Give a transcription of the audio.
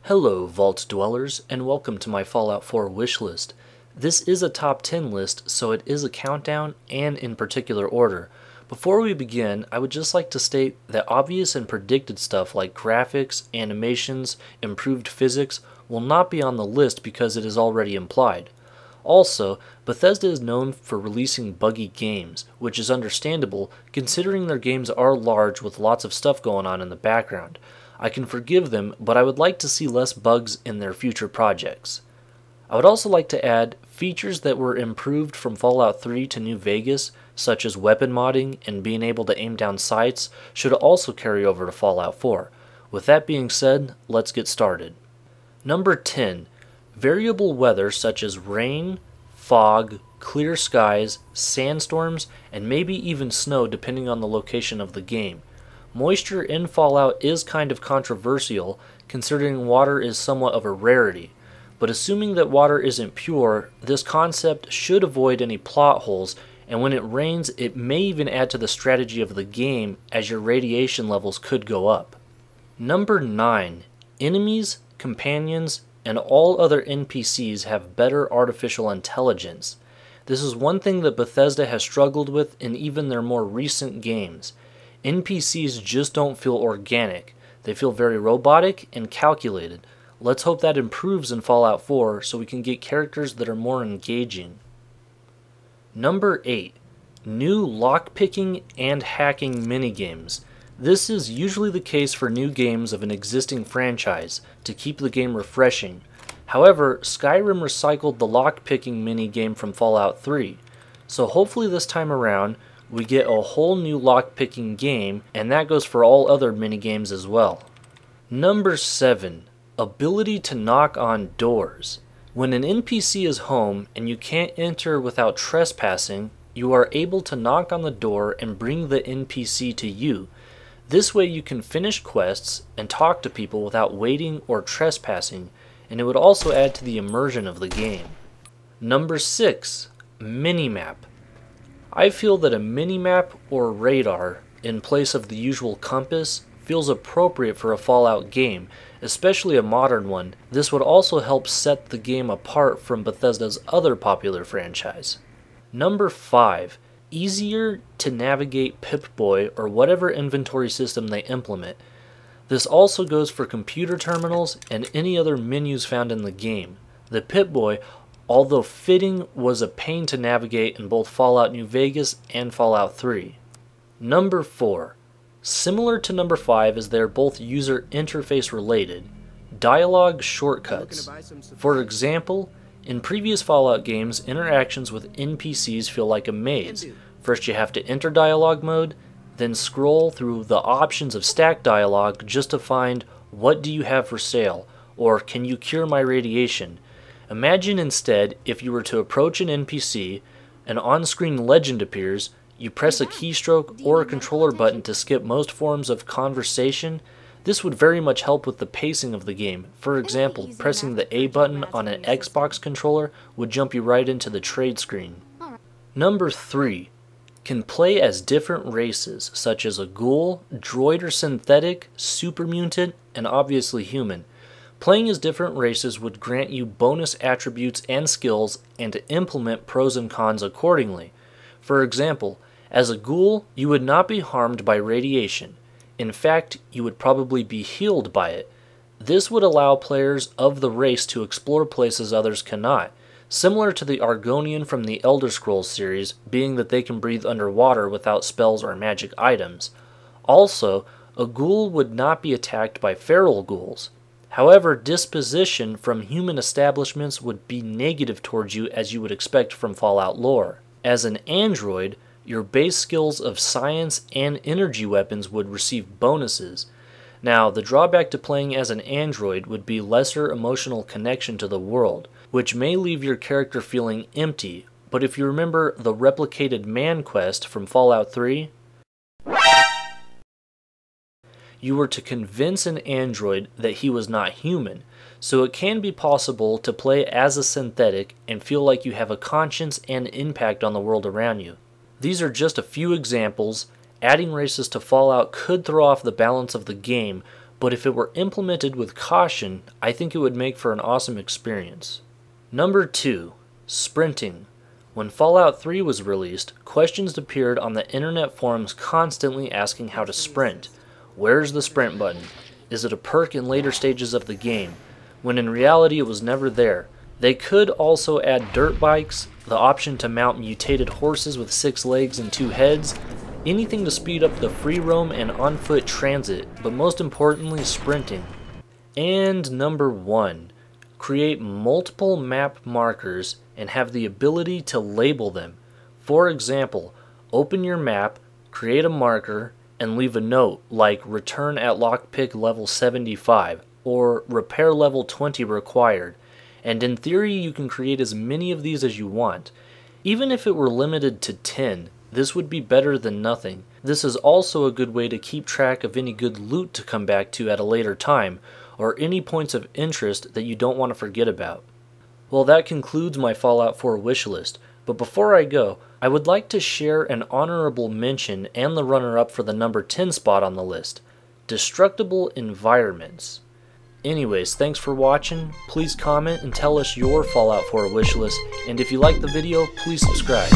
Hello Vault Dwellers, and welcome to my Fallout 4 wishlist. This is a top 10 list, so it is a countdown and in particular order. Before we begin, I would just like to state that obvious and predicted stuff like graphics, animations, improved physics will not be on the list because it is already implied. Also, Bethesda is known for releasing buggy games, which is understandable considering their games are large with lots of stuff going on in the background. I can forgive them, but I would like to see less bugs in their future projects. I would also like to add features that were improved from Fallout 3 to New Vegas, such as weapon modding and being able to aim down sights, should also carry over to Fallout 4. With that being said, let's get started. Number 10. Variable weather such as rain, fog, clear skies, sandstorms, and maybe even snow depending on the location of the game. Moisture in Fallout is kind of controversial considering water is somewhat of a rarity, but assuming that water isn't pure, this concept should avoid any plot holes, and when it rains it may even add to the strategy of the game as your radiation levels could go up. Number 9. Enemies, companions, and all other NPCs have better artificial intelligence. This is one thing that Bethesda has struggled with in even their more recent games. NPCs just don't feel organic. They feel very robotic and calculated. Let's hope that improves in Fallout 4 so we can get characters that are more engaging. Number 8. New lockpicking and hacking minigames. This is usually the case for new games of an existing franchise to keep the game refreshing. However, Skyrim recycled the lockpicking minigame from Fallout 3, so hopefully this time around we get a whole new lockpicking game, and that goes for all other minigames as well. Number 7. Ability to knock on doors. When an NPC is home and you can't enter without trespassing, you are able to knock on the door and bring the NPC to you. This way you can finish quests and talk to people without waiting or trespassing, and it would also add to the immersion of the game. Number 6. Minimap. I feel that a minimap or radar in place of the usual compass feels appropriate for a Fallout game, especially a modern one. This would also help set the game apart from Bethesda's other popular franchise. Number 5. Easier to navigate Pip-Boy or whatever inventory system they implement. This also goes for computer terminals and any other menus found in the game. The Pip-Boy, although fitting, was a pain to navigate in both Fallout New Vegas and Fallout 3. Number 4. Similar to number 5 as they are both user interface related, dialogue shortcuts. For example, in previous Fallout games, interactions with NPCs feel like a maze. First you have to enter dialogue mode, then scroll through the options of stack dialogue just to find what do you have for sale, or can you cure my radiation. Imagine instead if you were to approach an NPC, an on-screen legend appears, you press a keystroke or a controller button to skip most forms of conversation. This would very much help with the pacing of the game. For example, pressing the A button on an Xbox controller would jump you right into the trade screen. Number 3. Can play as different races, such as a ghoul, droid or synthetic, super mutant, and obviously human. Playing as different races would grant you bonus attributes and skills and to implement pros and cons accordingly. For example, as a ghoul, you would not be harmed by radiation. In fact, you would probably be healed by it. This would allow players of the race to explore places others cannot, similar to the Argonian from the Elder Scrolls series, being that they can breathe underwater without spells or magic items. Also, a ghoul would not be attacked by feral ghouls. However, disposition from human establishments would be negative towards you as you would expect from Fallout lore. As an android, your base skills of science and energy weapons would receive bonuses. Now, the drawback to playing as an android would be lesser emotional connection to the world, which may leave your character feeling empty, but if you remember the replicated man quest from Fallout 3, you were to convince an android that he was not human, so it can be possible to play as a synthetic and feel like you have a conscience and impact on the world around you. These are just a few examples. Adding races to Fallout could throw off the balance of the game, but if it were implemented with caution, I think it would make for an awesome experience. Number 2. Sprinting. When Fallout 3 was released, questions appeared on the internet forums constantly asking how to sprint. Where's the sprint button? Is it a perk in later stages of the game? When in reality it was never there. They could also add dirt bikes, the option to mount mutated horses with 6 legs and 2 heads, anything to speed up the free roam and on-foot transit, but most importantly, sprinting. And number 1, create multiple map markers and have the ability to label them. For example, open your map, create a marker, and leave a note like return at lockpick level 75 or repair level 20 required. And in theory, you can create as many of these as you want. Even if it were limited to 10, this would be better than nothing. This is also a good way to keep track of any good loot to come back to at a later time, or any points of interest that you don't want to forget about. Well, that concludes my Fallout 4 wishlist, but before I go, I would like to share an honorable mention and the runner-up for the number 10 spot on the list, Destructible Environments. Anyways, thanks for watching. Please comment and tell us your Fallout 4 wishlist, and if you like the video, please subscribe.